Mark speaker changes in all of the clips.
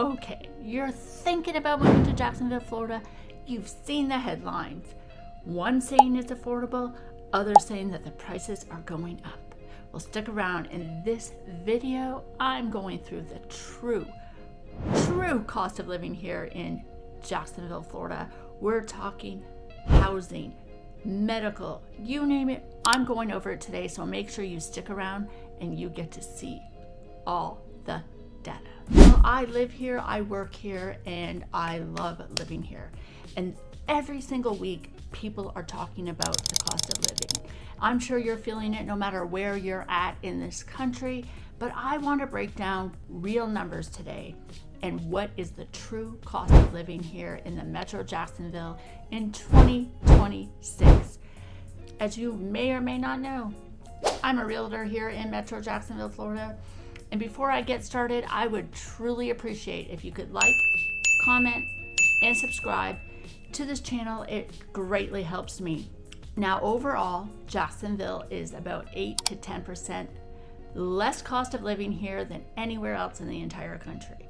Speaker 1: Okay, you're thinking about moving to Jacksonville, Florida. You've seen the headlines. One saying it's affordable, others saying that the prices are going up. Well, stick around. In this video, I'm going through the true cost of living here in Jacksonville, Florida. We're talking housing, medical, you name it. I'm going over it today, so make sure you stick around and you get to see all the data. Well, I live here, I work here, and I love living here. And every single week, people are talking about the cost of living. I'm sure you're feeling it no matter where you're at in this country, but I want to break down real numbers today and what is the true cost of living here in the Metro Jacksonville in 2026. As you may or may not know, I'm a realtor here in Metro Jacksonville, Florida. And before I get started, I would truly appreciate if you could like, comment, and subscribe to this channel. It greatly helps me. Now, overall, Jacksonville is about 8 to 10% less cost of living here than anywhere else in the entire country.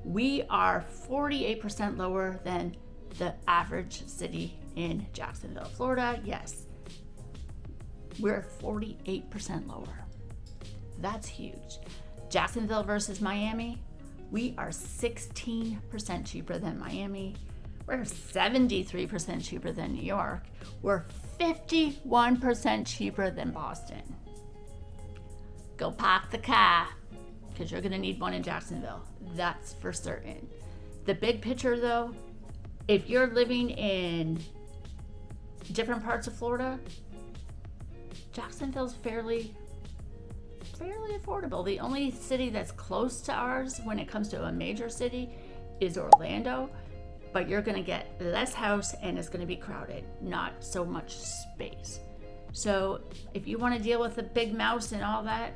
Speaker 1: We are 48% lower than the average city in Jacksonville, Florida. Yes, we're 48% lower. That's huge. Jacksonville versus Miami, we are 16% cheaper than Miami. We're 73% cheaper than New York. We're 51% cheaper than Boston. Go park the car, because you're gonna need one in Jacksonville. That's for certain. The big picture though, if you're living in different parts of Florida, Jacksonville's fairly affordable. The only city that's close to ours when it comes to a major city is Orlando, but you're gonna get less house and it's gonna be crowded, not so much space. So if you wanna deal with the big mouse and all that,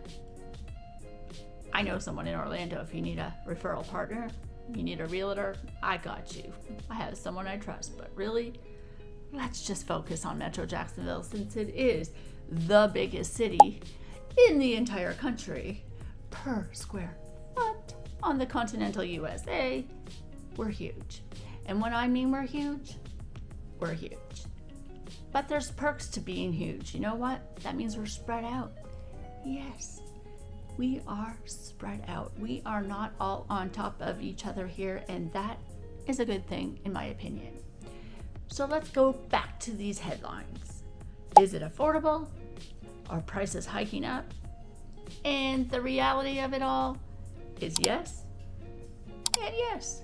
Speaker 1: I know someone in Orlando. If you need a referral partner, you need a realtor, I got you. I have someone I trust, but really, let's just focus on Metro Jacksonville since it is the biggest city in the entire country per square foot on the continental USA. We're huge. And when I mean we're huge. But there's perks to being huge. You know what? That means we're spread out. Yes, we are spread out. We are not all on top of each other here, and that is a good thing in my opinion. So let's go back to these headlines. Is it affordable? Are prices hiking up? And the reality of it all is yes and yes.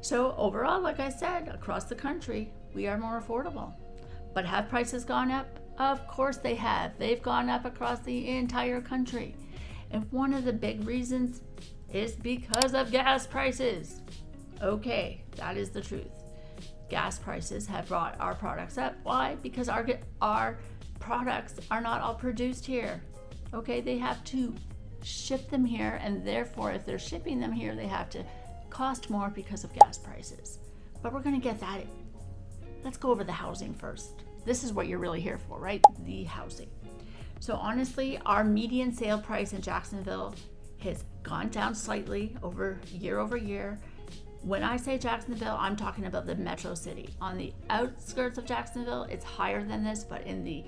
Speaker 1: So overall, like I said, across the country, we are more affordable. But have prices gone up? Of course they have. They've gone up across the entire country. And one of the big reasons is because of gas prices. Okay, that is the truth. Gas prices have brought our products up. Why? Because our products are not all produced here. Okay, they have to ship them here, and therefore if they're shipping them here, they have to cost more because of gas prices. But we're gonna get that. Let's go over the housing first. This is what you're really here for, right? The housing. So honestly, our median sale price in Jacksonville has gone down slightly over year. When I say Jacksonville, I'm talking about the metro city. On the outskirts of Jacksonville, it's higher than this, but in the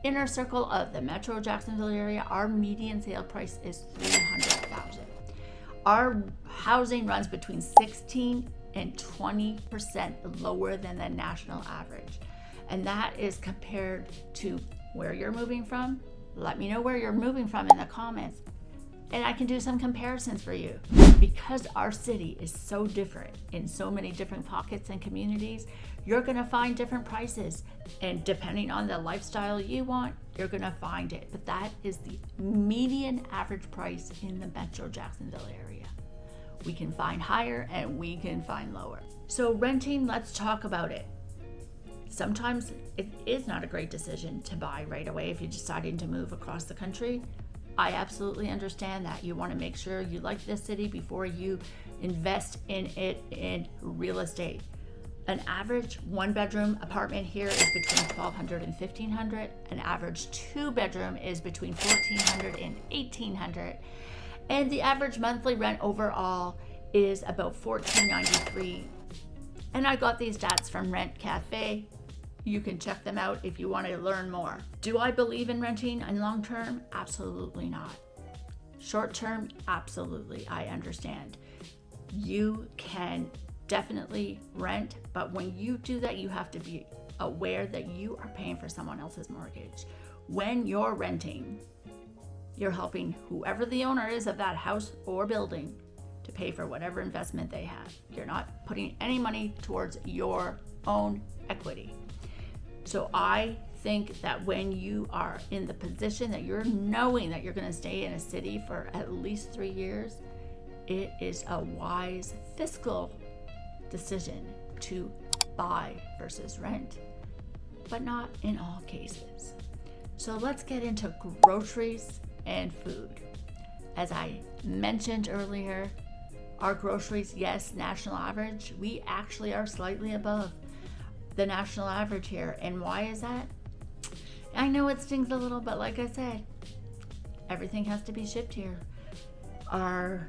Speaker 1: inner circle of the Metro Jacksonville area, our median sale price is $300,000. Our housing runs between 16 and 20% lower than the national average. And that is compared to where you're moving from. Let me know where you're moving from in the comments, and I can do some comparisons for you. Because our city is so different in so many different pockets and communities, you're gonna find different prices. And depending on the lifestyle you want, you're gonna find it. But that is the median average price in the Metro Jacksonville area. We can find higher and we can find lower. So renting, let's talk about it. Sometimes it is not a great decision to buy right away if you're deciding to move across the country. I absolutely understand that. You want to make sure you like this city before you invest in it in real estate. An average one-bedroom apartment here is between $1,200 and $1,500. An average two-bedroom is between $1,400 and $1,800. And the average monthly rent overall is about $14.93. And I got these stats from Rent Cafe. You can check them out if you want to learn more. Do I believe in renting in long term? Absolutely not. Short term, absolutely. I understand. You can definitely rent, but when you do that, you have to be aware that you are paying for someone else's mortgage. When you're renting, you're helping whoever the owner is of that house or building to pay for whatever investment they have. You're not putting any money towards your own equity. So I think that when you are in the position that you're knowing that you're going to stay in a city for at least 3 years, it is a wise fiscal decision to buy versus rent, but not in all cases. So let's get into groceries and food. As I mentioned earlier, our groceries, yes, national average, we actually are slightly above the national average here. And why is that? I know it stings a little, but like I said, everything has to be shipped here. Our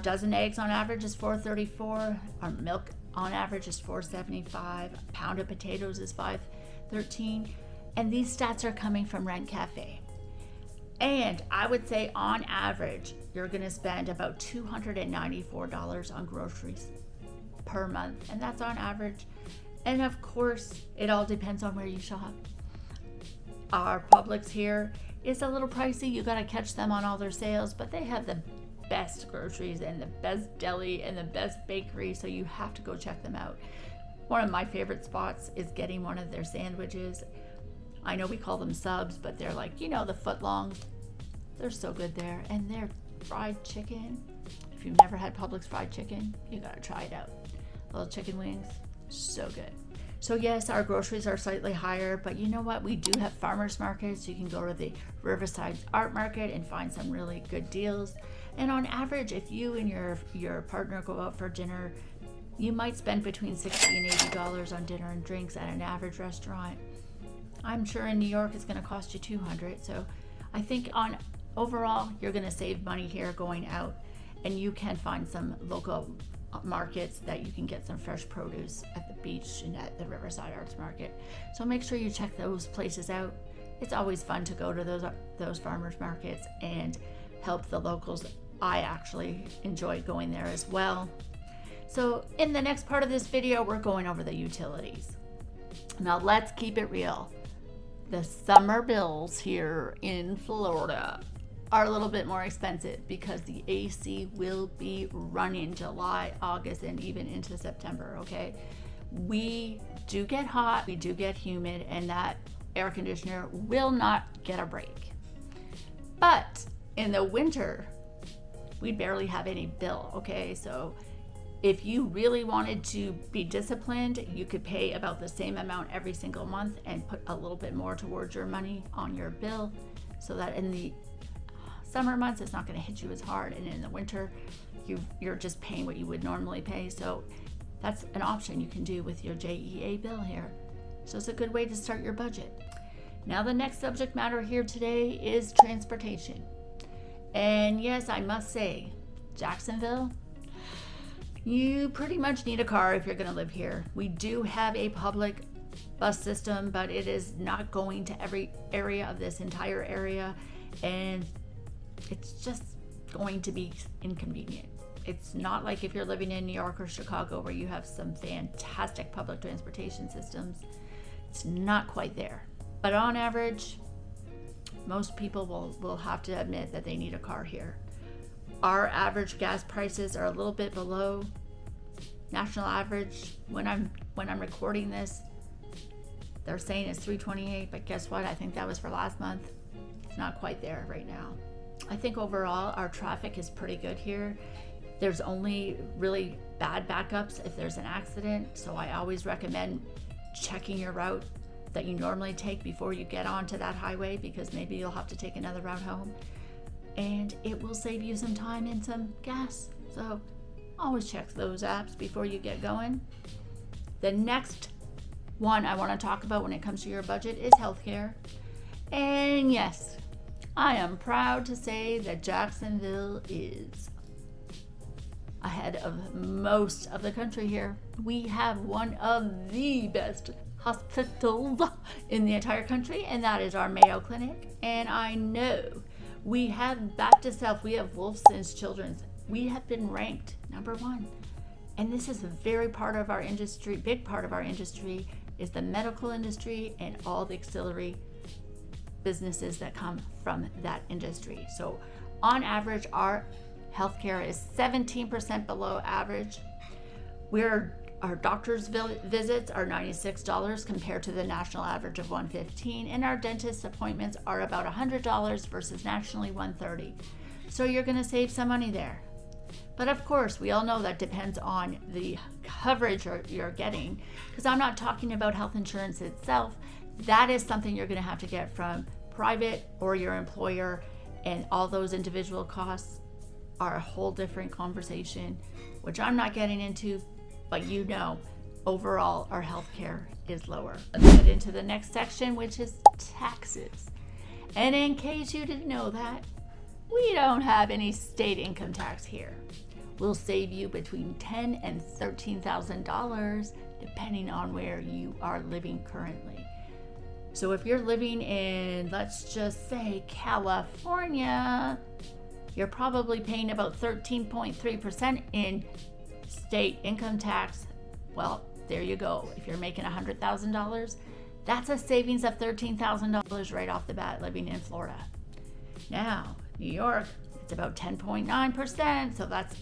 Speaker 1: dozen eggs on average is $4.34. Our milk on average is $4.75. A pound of potatoes is $5.13. And these stats are coming from Rent Cafe. And I would say on average, you're going to spend about $294 on groceries per month. And that's on average. And of course, it all depends on where you shop. Our Publix here is a little pricey. You got to catch them on all their sales, but they have the best groceries and the best deli and the best bakery. So you have to go check them out. One of my favorite spots is getting one of their sandwiches. I know we call them subs, but they're like, the footlongs. They're so good there. And their fried chicken, if you've never had Publix fried chicken, you gotta try it out. Little chicken wings, so good. So yes, our groceries are slightly higher, but you know what? We do have farmers markets. You can go to the Riverside Art Market and find some really good deals. And on average, if you and your partner go out for dinner, you might spend between $60 and $80 on dinner and drinks at an average restaurant. I'm sure in New York it's going to cost you $200. So I think overall, you're going to save money here going out, and you can find some local markets that you can get some fresh produce at the beach and at the Riverside Arts Market. So make sure you check those places out. It's always fun to go to those farmers markets and help the locals. I actually enjoy going there as well. So in the next part of this video, we're going over the utilities. Now let's keep it real. The summer bills here in Florida are a little bit more expensive because the AC will be running July, August, and even into September, okay? We do get hot, we do get humid, and that air conditioner will not get a break. But in the winter, we barely have any bill, okay? So if you really wanted to be disciplined, you could pay about the same amount every single month and put a little bit more towards your money on your bill, so that in the summer months it's not going to hit you as hard, and in the winter you're just paying what you would normally pay. So that's an option you can do with your JEA bill here. So it's a good way to start your budget. Now the next subject matter here today is transportation. And yes, I must say, Jacksonville, you pretty much need a car if you're going to live here. We do have a public bus system, but it is not going to every area of this entire area, and it's just going to be inconvenient. It's not like if you're living in New York or Chicago where you have some fantastic public transportation systems. It's not quite there. But on average, most people will have to admit that they need a car here. Our average gas prices are a little bit below national average. When I'm recording this, they're saying it's $3.28, but guess what? I think that was for last month. It's not quite there right now. I think overall our traffic is pretty good here. There's only really bad backups if there's an accident, so I always recommend checking your route that you normally take before you get onto that highway, because maybe you'll have to take another route home, and it will save you some time and some gas. So always check those apps before you get going. The next one I want to talk about when it comes to your budget is healthcare. And yes, I am proud to say that Jacksonville is ahead of most of the country here. We have one of the best hospitals in the entire country, and that is our Mayo Clinic. And I know we have Baptist Health, we have Wolfson's Children's. We have been ranked #1. And this is a very part of our industry, big part of our industry is the medical industry and all the auxiliary businesses that come from that industry. So on average, our healthcare is 17% below average. Our doctor's visits are $96 compared to the national average of $115, and our dentist appointments are about $100 versus nationally $130. So you're going to save some money there. But of course, we all know that depends on the coverage you're getting, because I'm not talking about health insurance itself. That is something you're going to have to get from private or your employer, and all those individual costs are a whole different conversation, which I'm not getting into, but you know, overall, our healthcare is lower. Let's get into the next section, which is taxes. And in case you didn't know that, we don't have any state income tax here. We'll save you between $10,000 and $13,000 depending on where you are living currently. So if you're living in, let's just say, California, you're probably paying about 13.3% in state income tax. Well, there you go. If you're making $100,000, that's a savings of $13,000 right off the bat living in Florida. Now, New York, it's about 10.9%, so that's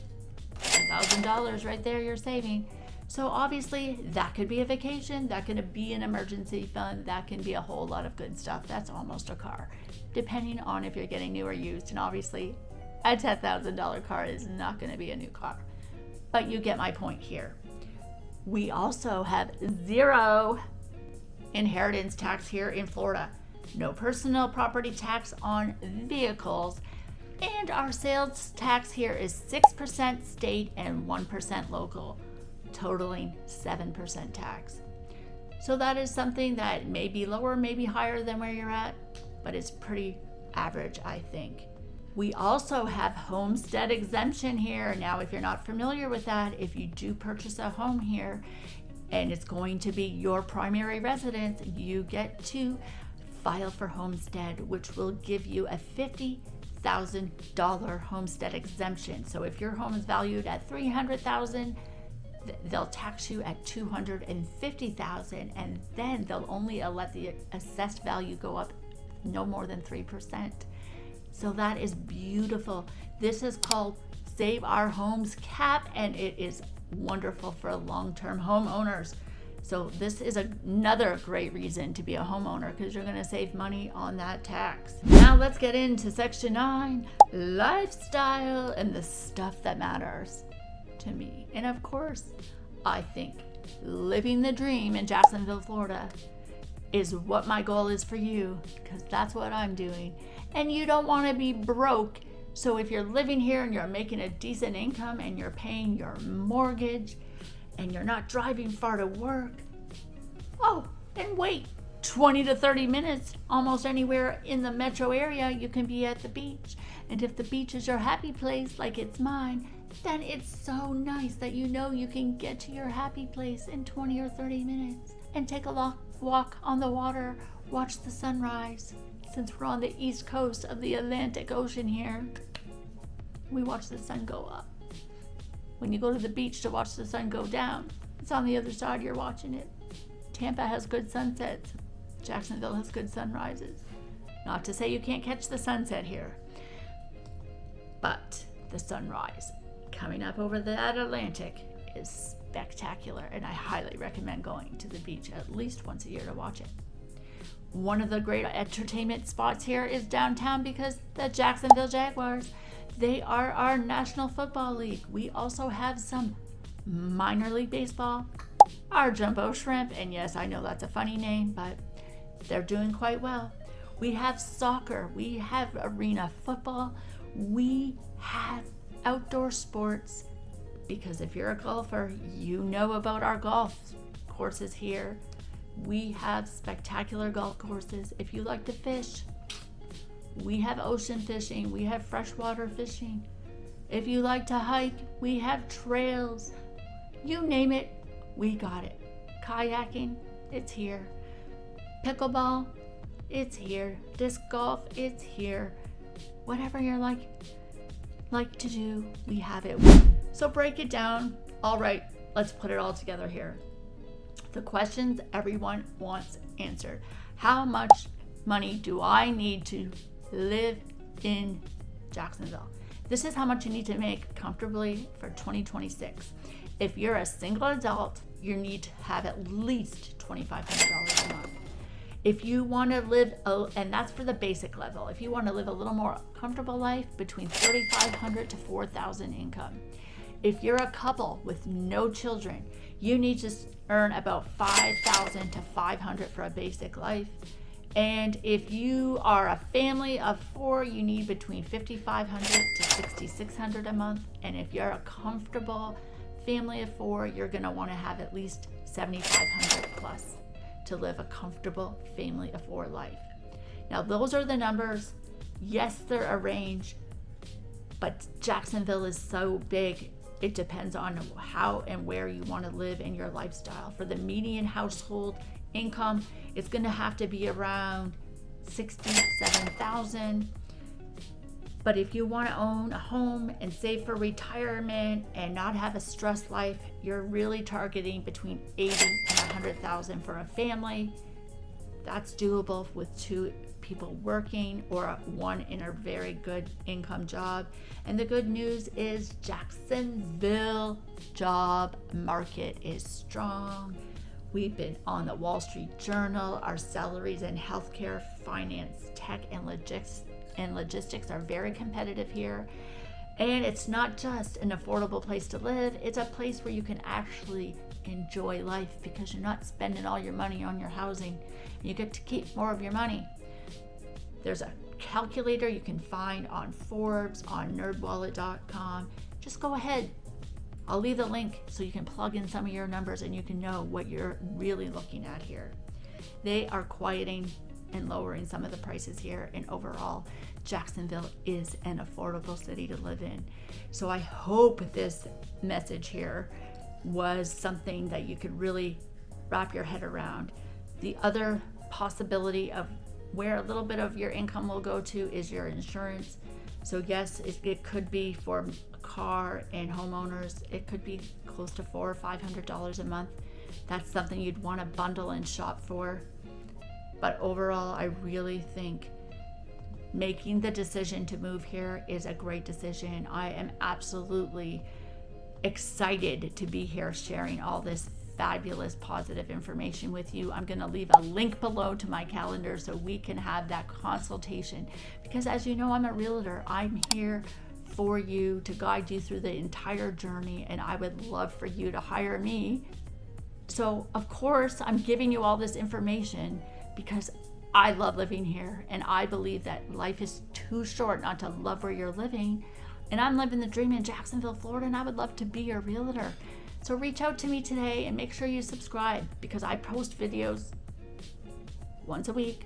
Speaker 1: $1,000 right there you're saving. So obviously that could be a vacation, that could be an emergency fund, that can be a whole lot of good stuff. That's almost a car, depending on if you're getting new or used. And obviously a $10,000 car is not going to be a new car, but you get my point here. We also have zero inheritance tax here in Florida. No personal property tax on vehicles, and our sales tax here is 6% state and 1% local, totaling 7% tax. So that is something that may be lower, maybe higher than where you're at, but it's pretty average, I think. We also have homestead exemption here. Now, if you're not familiar with that, if you do purchase a home here and it's going to be your primary residence, you get to file for homestead, which will give you a $50,000 homestead exemption. So if your home is valued at $300,000, they'll tax you at $250,000, and then they'll only let the assessed value go up no more than 3%. So that is beautiful. This is called Save Our Homes Cap, and it is wonderful for long-term homeowners. So this is another great reason to be a homeowner, because you're going to save money on that tax. Now let's get into Section 9, lifestyle and the stuff that matters to me. And of course, I think living the dream in Jacksonville, Florida is what my goal is for you, because that's what I'm doing. And you don't want to be broke. So if you're living here and you're making a decent income and you're paying your mortgage and you're not driving far to work, oh, and wait, 20 to 30 minutes, almost anywhere in the metro area, you can be at the beach. And if the beach is your happy place, like it's mine, then it's so nice that you know you can get to your happy place in 20 or 30 minutes and take a walk on the water, watch the sunrise. Since we're on the east coast of the Atlantic Ocean here, we watch the sun go up. When you go to the beach to watch the sun go down, it's on the other side, you're watching it. Tampa has good sunsets. Jacksonville has good sunrises. Not to say you can't catch the sunset here, but the sunrise coming up over that Atlantic is spectacular, and I highly recommend going to the beach at least once a year to watch it. One of the great entertainment spots here is downtown, because the Jacksonville Jaguars, they are our National Football League. We also have some minor league baseball, our Jumbo Shrimp, and yes, I know that's a funny name, but they're doing quite well. We have soccer, we have arena football, we have outdoor sports, because if you're a golfer, you know about our golf courses here. We have spectacular golf courses. If you like to fish, we have ocean fishing, we have freshwater fishing. If you like to hike, we have trails. You name it, we got it. Kayaking, it's here. Pickleball, it's here. Disc golf, it's here. Whatever you're like to do, we have it. So break it down. All right, let's put it all together here. The questions everyone wants answered. How much money do I need to live in Jacksonville? This is how much you need to make comfortably for 2026. If you're a single adult, you need to have at least $2,500 a month. If you want to live, and that's for the basic level, if you want to live a little more comfortable life, between $3,500 to $4,000 income. If you're a couple with no children, you need to earn about $5,000 to $500 for a basic life. And if you are a family of 4, you need between $5,500 to $6,600 a month. And if you're a comfortable family of 4, you're going to want to have at least $7,500 plus to live a comfortable family of 4 life. Now, those are the numbers. Yes, they're a range, but Jacksonville is so big. It depends on how and where you want to live in your lifestyle. For the median household income, it's going to have to be around $67,000. But if you want to own a home and save for retirement and not have a stressed life, you're really targeting between $80,000 and $100,000 for a family. That's doable with 2 people working or 1 in a very good income job. And the good news is Jacksonville job market is strong. We've been on the Wall Street Journal. Our salaries in healthcare, finance, tech, and logistics are very competitive here. And it's not just an affordable place to live, it's a place where you can actually enjoy life because you're not spending all your money on your housing. You get to keep more of your money. There's a calculator you can find on Forbes, on nerdwallet.com. Just go ahead. I'll leave the link so you can plug in some of your numbers and you can know what you're really looking at here. They are quieting and lowering some of the prices here, and overall, Jacksonville is an affordable city to live in. So I hope this message here was something that you could really wrap your head around. The other possibility of where a little bit of your income will go to is your insurance. So yes, it could be for car and homeowners. It could be close to $400 or $500 a month. That's something you'd want to bundle and shop for. But overall, I really think making the decision to move here is a great decision. I am absolutely excited to be here sharing all this fabulous positive information with you. I'm going to leave a link below to my calendar so we can have that consultation, because as you know, I'm a realtor. I'm here for you to guide you through the entire journey, and I would love for you to hire me. So of course, I'm giving you all this information because I love living here, and I believe that life is too short not to love where you're living. And I'm living the dream in Jacksonville, Florida, and I would love to be your realtor. So reach out to me today and make sure you subscribe, because I post videos once a week.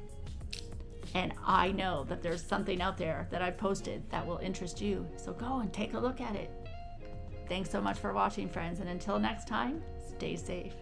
Speaker 1: And I know that there's something out there that I posted that will interest you. So go and take a look at it. Thanks so much for watching, friends. And until next time, stay safe.